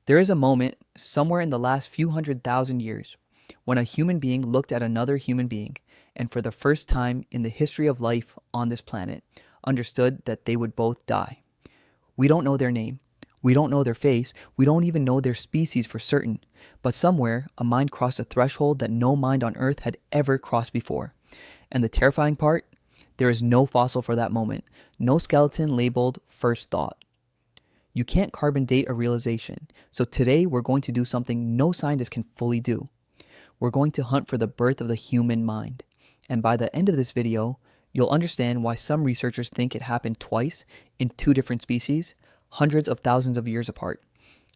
There is a moment somewhere in the last few 100,000 years when a human being looked at another human being and for the first time in the history of life on this planet understood that they would both die. We don't know their name. We don't know their face. We don't even know their species for certain. But somewhere, a mind crossed a threshold that no mind on Earth had ever crossed before. And the terrifying part? There is no fossil for that moment. No skeleton labeled first thought. You can't carbon date a realization. So today, we're going to do something no scientist can fully do. We're going to hunt for the birth of the human mind. And by the end of this video, you'll understand why some researchers think it happened twice in two different species, hundreds of thousands of years apart,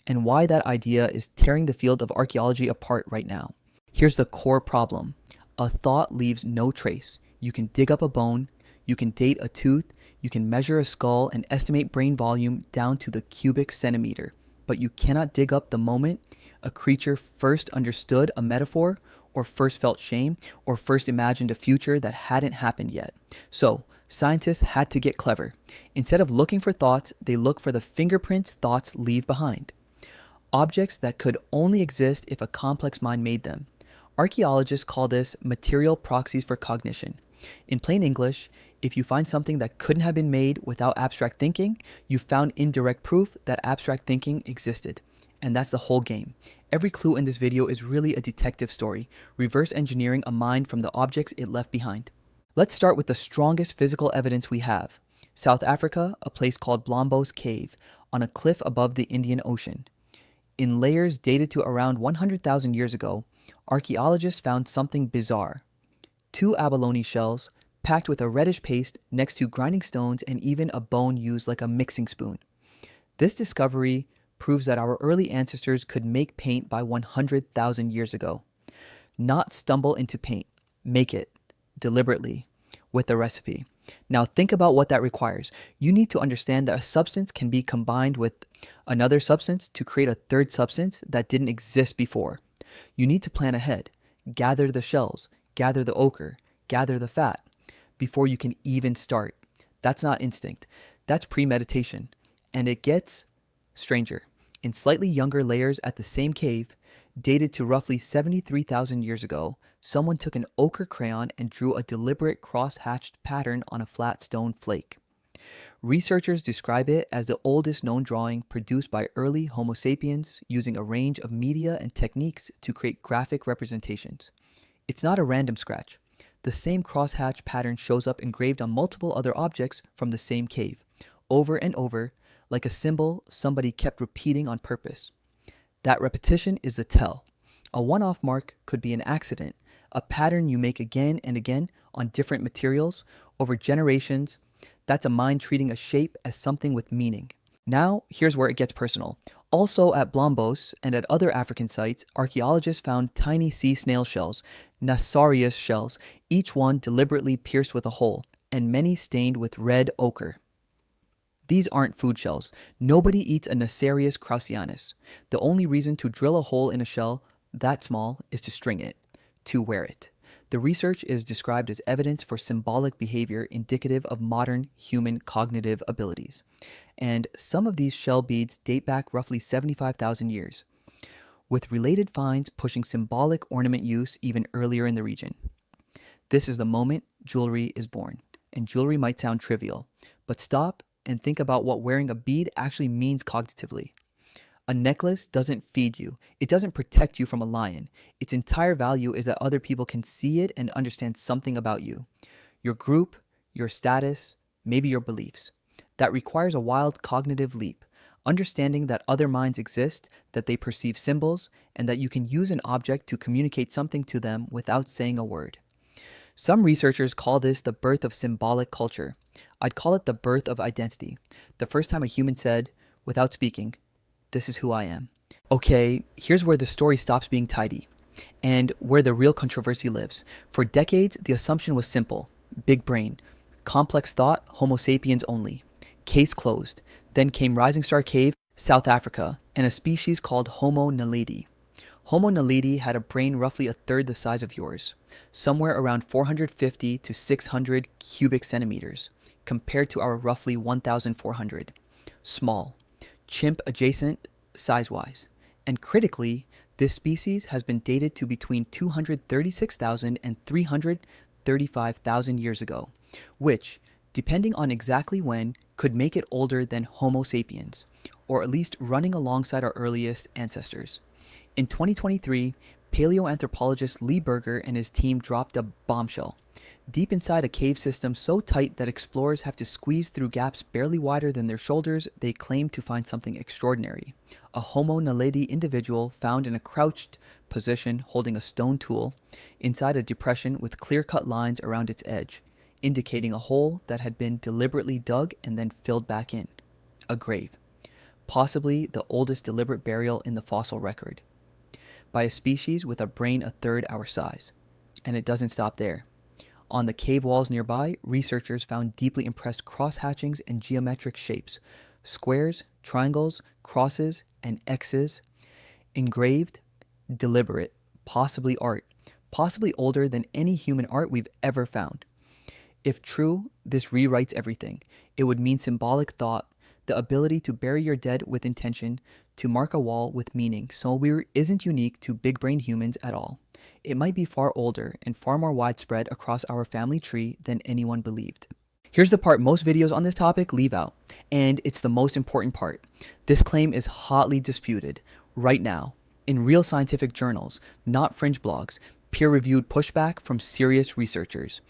and why that idea is tearing the field of archaeology apart right now. Here's the core problem. A thought leaves no trace. You can dig up a bone, you can date a tooth, you can measure a skull and estimate brain volume down to the cubic centimeter, but you cannot dig up the moment a creature first understood a metaphor, or first felt shame, or first imagined a future that hadn't happened yet. So, scientists had to get clever. Instead of looking for thoughts, they look for the fingerprints thoughts leave behind. Objects that could only exist if a complex mind made them. Archaeologists call this material proxies for cognition. In plain English, if you find something that couldn't have been made without abstract thinking, you found indirect proof that abstract thinking existed. And that's the whole game. Every clue in this video is really a detective story, reverse engineering a mind from the objects it left behind. Let's start with the strongest physical evidence we have. South Africa, a place called Blombos Cave, on a cliff above the Indian Ocean. In layers dated to around 100,000 years ago, archaeologists found something bizarre. Two abalone shells, packed with a reddish paste next to grinding stones and even a bone used like a mixing spoon. This discovery proves that our early ancestors could make paint by 100,000 years ago. Not stumble into paint, make it, deliberately, with a recipe. Now think about what that requires. You need to understand that a substance can be combined with another substance to create a third substance that didn't exist before. You need to plan ahead, gather the shells, gather the ochre, gather the fat, before you can even start. That's not instinct, that's premeditation. And it gets stranger. In slightly younger layers at the same cave, dated to roughly 73,000 years ago, someone took an ochre crayon and drew a deliberate cross-hatched pattern on a flat stone flake. Researchers describe it as the oldest known drawing produced by early Homo sapiens using a range of media and techniques to create graphic representations. It's not a random scratch. The same cross-hatch pattern shows up engraved on multiple other objects from the same cave, over and over, like a symbol somebody kept repeating on purpose. That repetition is the tell. A one-off mark could be an accident, a pattern you make again and again on different materials over generations. That's a mind treating a shape as something with meaning. Now, here's where it gets personal. Also at Blombos and at other African sites, archaeologists found tiny sea snail shells, Nassarius shells, each one deliberately pierced with a hole, and many stained with red ochre. These aren't food shells. Nobody eats a Nassarius crausianus. The only reason to drill a hole in a shell that small is to string it, to wear it. The research is described as evidence for symbolic behavior indicative of modern human cognitive abilities. And some of these shell beads date back roughly 75,000 years, with related finds pushing symbolic ornament use even earlier in the region. This is the moment jewelry is born. And jewelry might sound trivial, but stop and think about what wearing a bead actually means cognitively. A necklace doesn't feed you. It doesn't protect you from a lion. Its entire value is that other people can see it and understand something about you. Your group, your status, maybe your beliefs. That requires a wild cognitive leap. Understanding that other minds exist, that they perceive symbols, and that you can use an object to communicate something to them without saying a word. Some researchers call this the birth of symbolic culture. I'd call it the birth of identity. The first time a human said, without speaking, "This is who I am." Okay, here's where the story stops being tidy, and where the real controversy lives. For decades, the assumption was simple. Big brain. Complex thought, Homo sapiens only. Case closed. Then came Rising Star Cave, South Africa, and a species called Homo naledi. Homo naledi had a brain roughly a third the size of yours, somewhere around 450 to 600 cubic centimeters, compared to our roughly 1,400. Small. Chimp adjacent size-wise. And critically, this species has been dated to between 236,000 and 335,000 years ago, which, depending on exactly when, could make it older than Homo sapiens, or at least running alongside our earliest ancestors. In 2023, paleoanthropologist Lee Berger and his team dropped a bombshell. Deep inside a cave system so tight that explorers have to squeeze through gaps barely wider than their shoulders, they claim to find something extraordinary. A Homo Naledi individual found in a crouched position holding a stone tool inside a depression with clear-cut lines around its edge, indicating a hole that had been deliberately dug and then filled back in. A grave. Possibly the oldest deliberate burial in the fossil record. By a species with a brain a third our size. And it doesn't stop there. On the cave walls nearby, researchers found deeply impressed cross-hatchings and geometric shapes, squares, triangles, crosses, and X's, engraved, deliberate, possibly art, possibly older than any human art we've ever found. If true, this rewrites everything. It would mean symbolic thought, the ability to bury your dead with intention, to mark a wall with meaning, so we isn't unique to big-brained humans at all. It might be far older and far more widespread across our family tree than anyone believed. Here's the part most videos on this topic leave out, and it's the most important part. This claim is hotly disputed right now in real scientific journals, not fringe blogs, peer-reviewed pushback from serious researchers.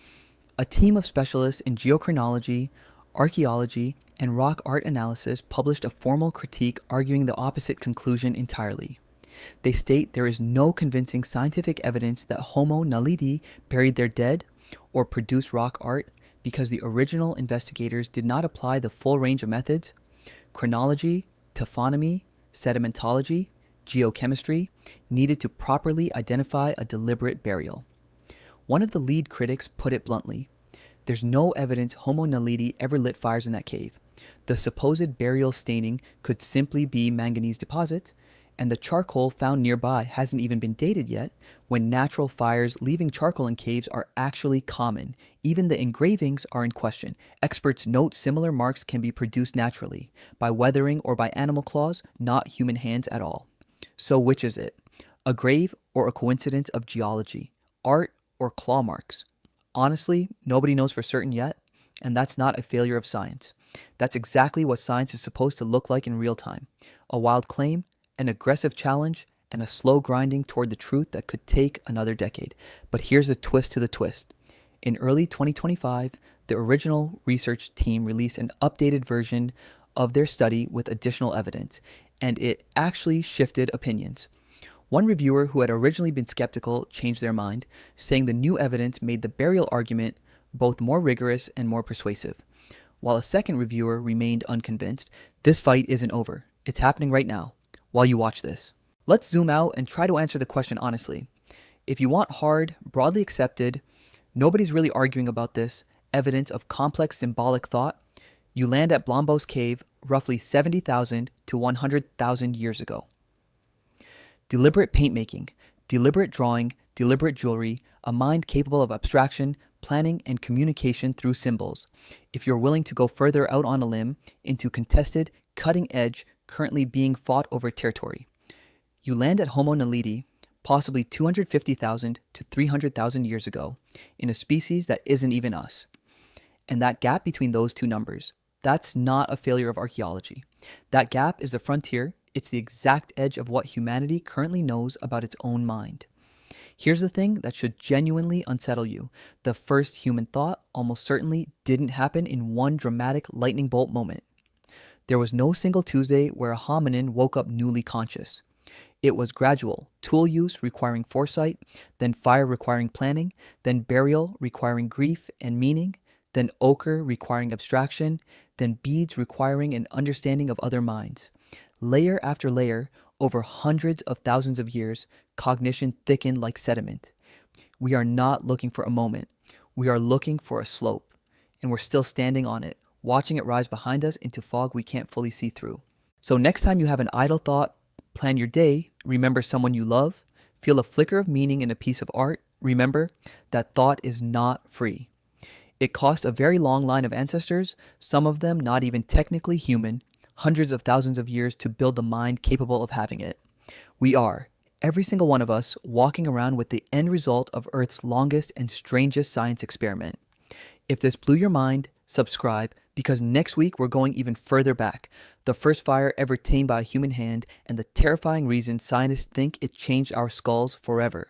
A team of specialists in geochronology, archaeology, and rock art analysis published a formal critique arguing the opposite conclusion entirely. They state there is no convincing scientific evidence that Homo Naledi buried their dead or produced rock art because the original investigators did not apply the full range of methods, chronology, taphonomy, sedimentology, geochemistry, needed to properly identify a deliberate burial. One of the lead critics put it bluntly, there's no evidence Homo Naledi ever lit fires in that cave. The supposed burial staining could simply be manganese deposits, and the charcoal found nearby hasn't even been dated yet, when natural fires leaving charcoal in caves are actually common. Even the engravings are in question. Experts note similar marks can be produced naturally, by weathering or by animal claws, not human hands at all. So which is it? A grave or a coincidence of geology? Art or claw marks? Honestly, nobody knows for certain yet, and that's not a failure of science. That's exactly what science is supposed to look like in real time. A wild claim, an aggressive challenge, and a slow grinding toward the truth that could take another decade. But here's the twist to the twist. In early 2025, the original research team released an updated version of their study with additional evidence, and it actually shifted opinions. One reviewer who had originally been skeptical changed their mind, saying the new evidence made the burial argument both more rigorous and more persuasive. While a second reviewer remained unconvinced, this fight isn't over. It's happening right now, while you watch this. Let's zoom out and try to answer the question honestly. If you want hard, broadly accepted, nobody's really arguing about this, evidence of complex symbolic thought, you land at Blombos Cave roughly 70,000 to 100,000 years ago. Deliberate paintmaking, deliberate drawing, deliberate jewelry, a mind capable of abstraction, planning, and communication through symbols. If you're willing to go further out on a limb into contested, cutting edge, currently being fought over territory. You land at Homo Naledi, possibly 250,000 to 300,000 years ago, in a species that isn't even us. And that gap between those two numbers, that's not a failure of archaeology. That gap is the frontier. It's the exact edge of what humanity currently knows about its own mind. Here's the thing that should genuinely unsettle you. The first human thought almost certainly didn't happen in one dramatic lightning bolt moment. There was no single Tuesday where a hominin woke up newly conscious. It was gradual, tool use requiring foresight, then fire requiring planning, then burial requiring grief and meaning, then ochre requiring abstraction, then beads requiring an understanding of other minds. Layer after layer, over hundreds of thousands of years, cognition thickened like sediment. We are not looking for a moment. We are looking for a slope, and we're still standing on it, watching it rise behind us into fog we can't fully see through. So next time you have an idle thought, plan your day, remember someone you love, feel a flicker of meaning in a piece of art, remember that thought is not free. It cost a very long line of ancestors, some of them not even technically human, hundreds of thousands of years to build the mind capable of having it. We are, every single one of us, walking around with the end result of Earth's longest and strangest science experiment. If this blew your mind, subscribe, because next week we're going even further back. The first fire ever tamed by a human hand, and the terrifying reason scientists think it changed our skulls forever.